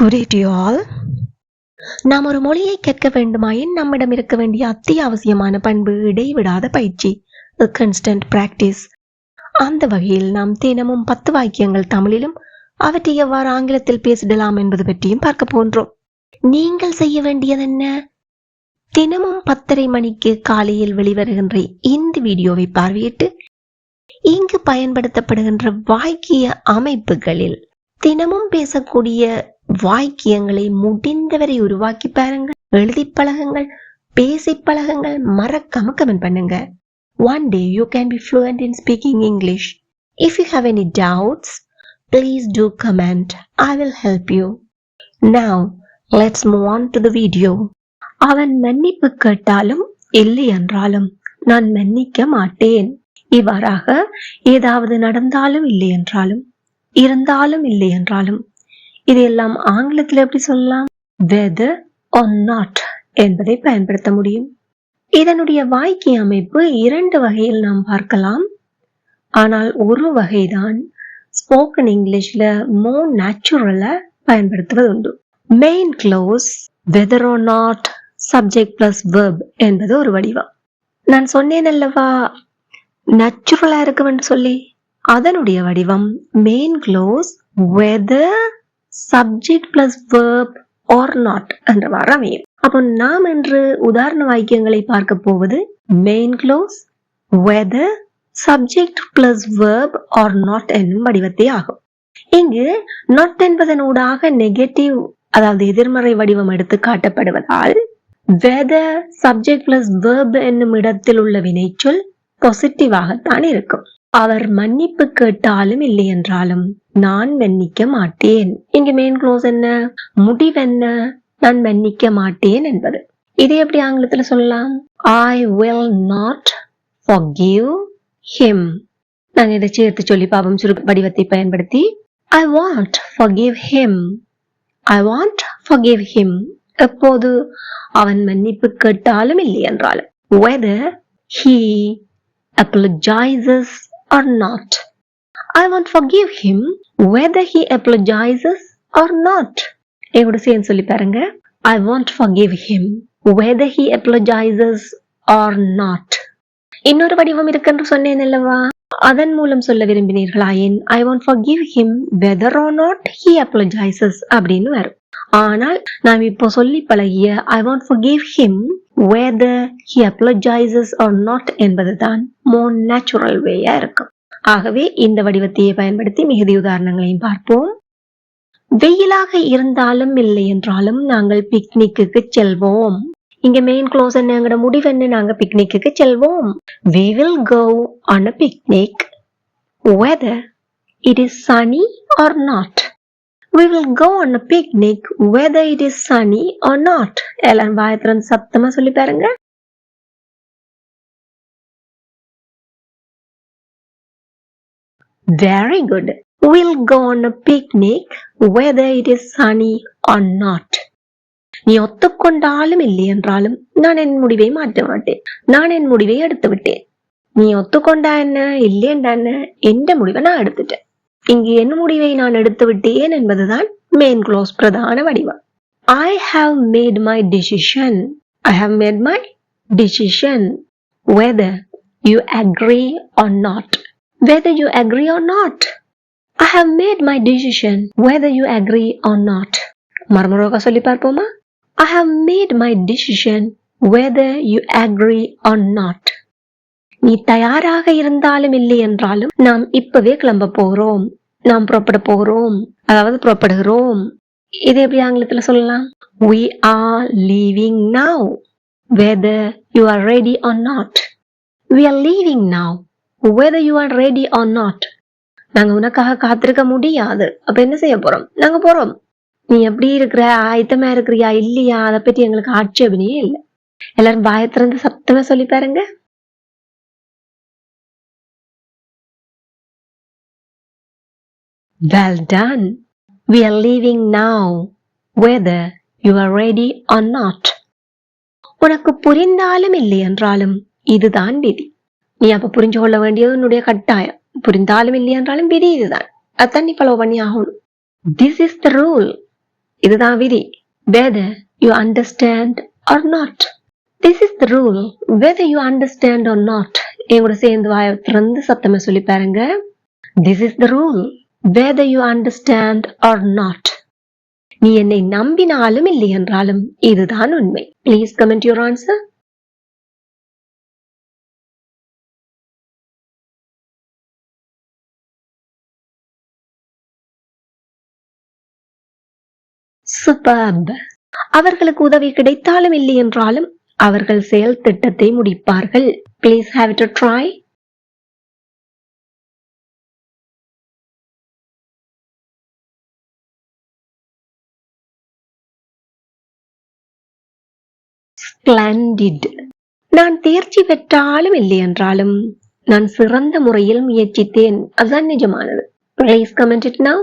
Good day to you all. நாம் ஒரு மொழியை கற்க வேண்டுமாயின் நம்மிடம் இருக்க வேண்டிய அத்தியாவசியமான பண்பு இடைவிடாத பயிற்சி, a constant practice. அந்த வகையில் நாம் தினமும் 10 வாக்கியங்கள் தமிழிலும் அவற்றை எவ்வாறு ஆங்கிலத்தில் பேசிடலாம் என்பது பற்றியும் பார்க்க போன்றோம். நீங்கள் செய்ய வேண்டியது என்ன? தினமும் 10:30 மணிக்கு காலையில் வெளிவருகின்ற இந்த வீடியோவை பார்வையிட்டு இங்கு பயன்படுத்தப்படுகின்ற வாக்கிய அமைப்புகளில் தினமும் பேசக்கூடிய வாக்கியங்களை முடிந்தவரை உருவாக்கி பாருங்கள், எழுதி பழகுங்கள், பேசி பழகுங்கள், மறக்காம கமெண்ட் பண்ணுங்க. One day you can be fluent in speaking English. If you have any doubts, please do comment. I will help you. Now, let's move on to the video. அவன் மன்னிப்பு கேட்டாலும் இல்லை என்றாலும் நான் மன்னிக்க மாட்டேன். இவ்வாறாக ஏதாவது நடந்தாலும் இல்லை என்றாலும் இருந்தாலும் இல்லை என்றாலும் இதையெல்லாம் ஆங்கிலத்தில் எப்படி சொல்லலாம்? whether or not என்பதை பயன்படுத்த முடியும். இதனுடைய வாக்கிய அமைப்பு 2 வகையில் நாம் பார்க்கலாம். ஆனால் ஒரு வகைதான் ஸ்போக்கன் இங்கிலீஷ்ல மோர் நேச்சுரலா பயன்படுத்துவது உண்டு. Main close whether or not subject plus verb என்பது ஒரு வடிவம். நான் சொன்னேன் அல்லவா நேச்சுரலா இருக்குமென்று சொல்லி, அதனுடைய வடிவம் main close whether subject plus verb or not என்றவாறு அமையும். அப்போ நாம் என்று உதாரண வாக்கியங்களை பார்க்க போவது main close whether subject plus verb or not என்னும் வடிவத்தை ஆகும். இங்கு not என்பதனூடாக நெகட்டிவ், அதாவது எதிர்மறை வடிவம் எடுத்து காட்டப்படுவதால் whether subject plus verb என்னும் இடத்தில் உள்ள வினைச்சொல் பாசிட்டிவாகத்தான் இருக்கும். அவர் மன்னிப்பு கேட்டாலும் இல்லை என்றாலும் நான் மன்னிக்க மாட்டேன். இங்கு மெயின் க்ளோஸ் என்ன, முடிவென்ன, நான் மன்னிக்க மாட்டேன் என்பது. இதை எப்படி ஆங்கிலத்தில் சொல்லலாம்? I will not forgive him. நாங்க இதை சேர்த்து சொல்லி பாவம் சுருக்க வடிவத்தை பயன்படுத்தி I won't forgive him. I won't forgive him. எப்போது? அவன் மன்னிப்பு கேட்டாலும் இல்லை என்றாலும். Whether he apologizes or not. I won't forgive him whether he apologizes or not. எவ்வளவு சேர்ந்து சொல்லி பாருங்க. I won't forgive him whether he apologizes or not. இன்னொரு வடிவம் இருக்குன்னு சொன்னேன் அல்லவா, அதன் மூலம் சொல்ல விரும்பினீர்களாயின் I won't forgive him whether or not he apologizes அப்படின்னு வரும். ஆனால் நாம் இப்போ சொல்லி பழகிய I won't forgive him whether he apologizes or not என்பதுதான் more natural way-ஆ இருக்கும். ஆகவே இந்த வடிவத்தையே பயன்படுத்தி மிகுதி உதாரணங்களையும் பார்ப்போம். வெயிலாக இருந்தாலும் இல்லை என்றாலும் நாங்கள் பிக்னிக்கு செல்வோம். இங்க மெயின் க்ளோஸ் என்னங்கிற முடிவென்னு, நாங்க பிக்னிக்கு செல்வோம். We will go on a picnic whether it is sunny or not. We will go on a picnic whether it is sunny or not. எல்லாரும் வாயை திறந்து சத்தமா சொல்லி பாருங்க. Very good. We'll go on a picnic whether it is sunny or not. நீ ஒத்துக்கொண்டாலும் இல்லை என்றாலும் நான் என் முடிவை மாற்ற மாட்டேன். நான் என் முடிவை எடுத்து விட்டேன். நீ ஒத்துக்கொண்டா என்ன, இல்லையண்டா என்ன, எந்த முடிவை நான் எடுத்துட்டேன். இங்கு என் முடிவை நான் எடுத்து விட்டேன் என்பதுதான் மெயின் க்ளோஸ் பிரதான வடிவம். I have made my decision. I have made my decision whether you agree or not. Whether you agree or not. I have made my decision whether you agree or not. மறுமுறை சொல்லி பார்ப்போமா? I have made my decision whether you agree or not. நீ தயாராக இருந்தாலும் இல்லை என்றாலும் நாம் இப்பவே கிளம்ப போகிறோம், நாம் புறப்பட போகிறோம், அதாவது புறப்படுகிறோம். இதை எப்படி ஆங்கிலத்துல சொல்லலாம்? We are leaving now whether you are ready or not. We are leaving now whether you are ready or not. நாங்க உனக்காக காத்திருக்க முடியாது, அப்ப என்ன செய்ய போறோம்? நாங்க போறோம். நீ எப்படி இருக்கிற, ஆயத்தமா இருக்கிறியா இல்லையா, அதை பத்தி எங்களுக்கு ஆட்சேபனையே இல்லை. எல்லாரும் வாயை திறந்து சத்தமா சொல்லி பாருங்க. Well done. We are leaving now whether you are ready or not. உனக்கு புரிந்தாலும் இல்லை என்றாலும் இதுதான் விதி. நீ அப்ப புரிஞ்சு கொள்ள வேண்டியது உன்னுடைய கட்டாயம். புரிந்தாலும் இல்லை என்றாலும் விதி இதுதான். அதான் நீ ஃபாலோ பண்ணி ஆகணும். This is the rule. இதுதான் விதி. Whether you understand or not. This is the rule. Whether you understand or not. எங்கூட சேர்ந்து வாயை திறந்து சத்தமா சொல்லி பாருங்க. This is the rule. Whether you understand or not. நீ என்னை நம்பினாலும் இல்லை என்றாலும் இதுதான் உண்மை. Please comment your answer. Superb. அவர்களுக்கு உதவி கிடைத்தாலும் இல்லை என்றாலும் அவர்கள் செயல் திட்டத்தை முடிப்பார்கள். Please have it a try. Splendid. நான் தேர்ச்சி பெற்றாலும் இல்லை என்றாலும் நான் சிறந்த முறையில் முயற்சித்தேன். அதுதான் நிஜமானது. Please comment it now.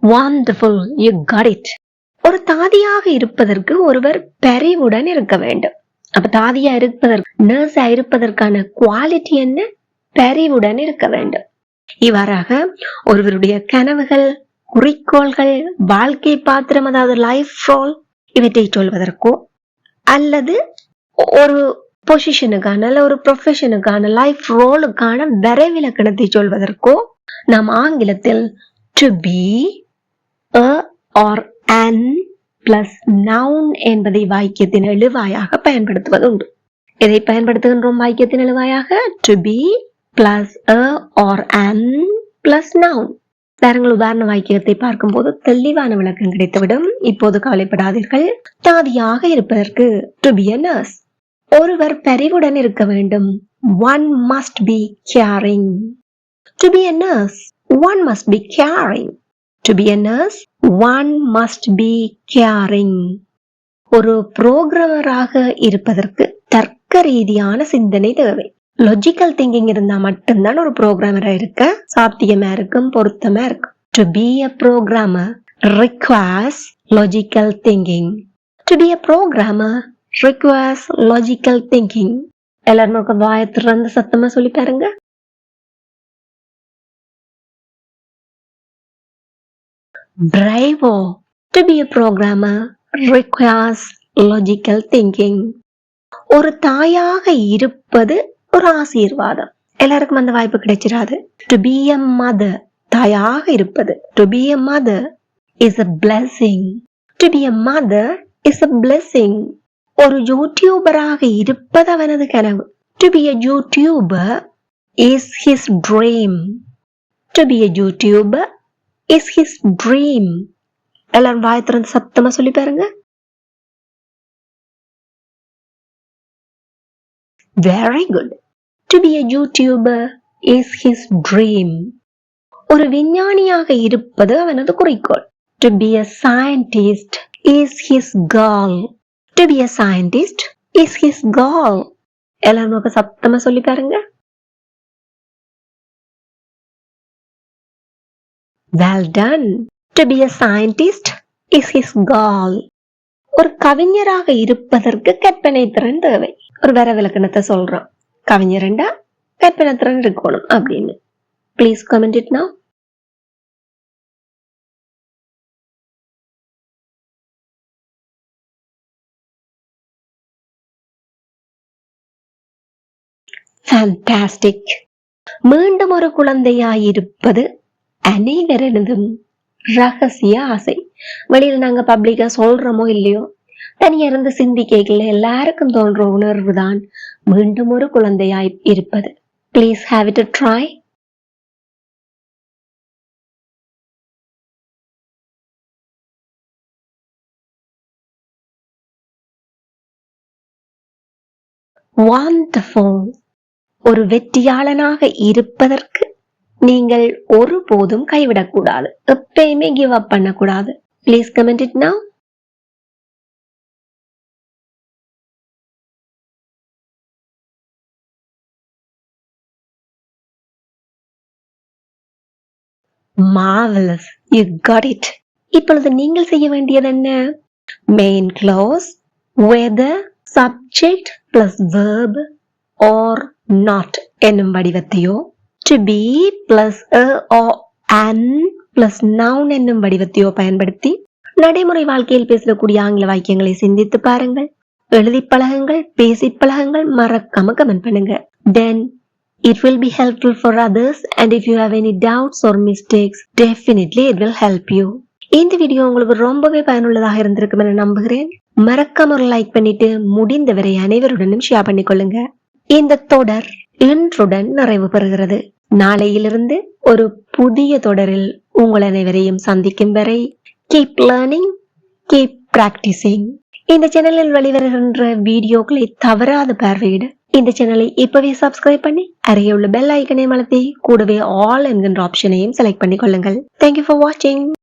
Wonderful, you got it. ஒரு தாதியாக இருப்பதற்கு ஒருவர் பரிவுடன் இருக்க வேண்டும். அப்ப தாதியா இருப்பதற்கு, நர்ஸா இருப்பதற்கான குவாலிட்டி என்ன? பரிவுடன் இருக்க வேண்டும். இவ்வாறாக ஒருவருடைய கனவுகள், குறிக்கோள்கள், வாழ்க்கை பாத்திரம், அதாவது லைஃப் ரோல், இவற்றை சொல்வதற்கோ அல்லது ஒரு பொசிஷனுக்கான அல்ல ஒரு ப்ரொஃபஷனுக்கான லைஃப் ரோலுக்கான வரைவிலக்கணத்தை சொல்வதற்கோ நாம் ஆங்கிலத்தில் to be, a or an plus noun என்பதை வாக்கியத்தின் எழுவாயாக பயன்படுத்துவது உண்டு. எதை பயன்படுத்துகின்றோம் வாக்கியத்தின் எழுவாயாக? to be plus a or an plus noun. பாருங்கள், உதாரண வாக்கியத்தை பார்க்கும்போது தெளிவான விளக்கம் கிடைத்துவிடும். இப்போது கவலைப்படாதீர்கள். தாதியாக இருப்பதற்கு to be a nurse. ஒருவர் பரிவுடன் இருக்க வேண்டும். One must be caring. To be a nurse, one must be caring. To be a nurse, one must be caring. ஒரு புரோகிராமராக இருப்பதற்கு தர்க்க ரீதியான சிந்தனை தேவை. லாஜிக்கல் திங்கிங் இருந்தா மட்டும்தான் ஒரு புரோகிராமரா இருக்க சாத்தியமா இருக்கும், பொருத்தமா இருக்கும். To be a programmer requires logical thinking. To be a programmer requires logical thinking. எல்லாரும் வாயை திறந்து சத்தமா சொல்லி பாருங்க. Bravo! To be a programmer requires logical thinking. ஒரு தாயாக இருப்பது ஒரு ஆசீர்வாதம். எல்லாருக்கும் அந்த வாய்ப்பு கிடைச்சிடாது. To be a mother, தாயாக இருப்பது. To be a mother is a blessing. To be a mother is a blessing. ஒரு யூடியூபராக இருப்பது அவனது கனவு. To be a YouTuber is his dream. To be a YouTuber is his dream. எல்லாரும் வாயை திறந்து சத்தமா சொல்லி பாருங்க. Very good. To be a YouTuber is his dream. ஒரு விஞ்ஞானியாக இருப்பது அவனது குறிக்கோள். To be a scientist is his goal. To be a scientist is his goal. எல்லாரும் சத்தமா சொல்லி பாருங்க. Well done. To be a scientist is his goal. ஒரு கவிஞராக இருப்பதற்கு கற்பனை திறன் தேவை. ஒரு வரவிலக்கணத்தை சொல்றோம். கவிஞரண்டா கற்பனை திறன் இருக்கணும் அப்படின்னு. Please comment it now. Fantastic. மீண்டும் ஒரு குழந்தையாய் இருப்பது அனைவரதும் ரகசிய ஆசை. வெளியில நாங்க பப்ளிக்கா சொல்றோமோ இல்லையோ, தனியா இருந்து சிந்திக்கைகள் எல்லாருக்கும் தோன்ற உணர்வு தான் மீண்டும் ஒரு குழந்தையாய் இருப்பது. Please have it a try. Wonderful. ஒரு வெற்றியாளனாக இருப்பதற்கு நீங்கள் ஒருபோதும் கைவிடக்கூடாது. எப்பயுமே கிவ் அப் பண்ணக்கூடாது. Please comment it now. Marvelous. You got it. இப்பொழுது நீங்கள் செய்ய வேண்டியது என்ன? Main clause, whether, subject plus verb or not என்னும் வடிவத்தையோ, to be plus a or an plus noun என்னும் வடிவத்தையோ பயன்படுத்தி நடைமுறை வாழ்க்கையில் பேசக்கூடிய ஆங்கில வாக்கியங்களை சிந்தித்து பாருங்கள், எழுதி பழகுங்கள், பேசி பழகுங்கள், மறக்காம கமெண்ட் பண்ணுங்க. Then it will be helpful for others and if you have any doubts or mistakes, definitely it will help you. இந்த வீடியோ உங்களுக்கு ரொம்பவே பயனுள்ளதாக இருந்திருக்கும் என நம்புகிறேன். மறக்காம ஒரு லைக் பண்ணிட்டு முடிந்தவரை அனைவருடனும் ஷேர் பண்ணிக்கொள்ளுங்க. இந்த தொடர் இன்றுடன் நிறைவு பெறுகிறது. நாளையிலிருந்து ஒரு புதிய தொடரில் உங்கள் அனைவரையும் சந்திக்கும் வரை keep learning, keep practicing. இந்த சேனலில் வெளிவருகின்ற வீடியோக்களை தவறாத பார்வையிட இந்த சேனலை இப்பவே சப்ஸ்கிரைப் பண்ணி அருகே உள்ள பெல் ஐக்கனை அழுத்தி கூடவே ஆல் என்கின்ற ஆப்ஷனையும் select பண்ணிக்கொள்ளுங்கள். Thank you for watching.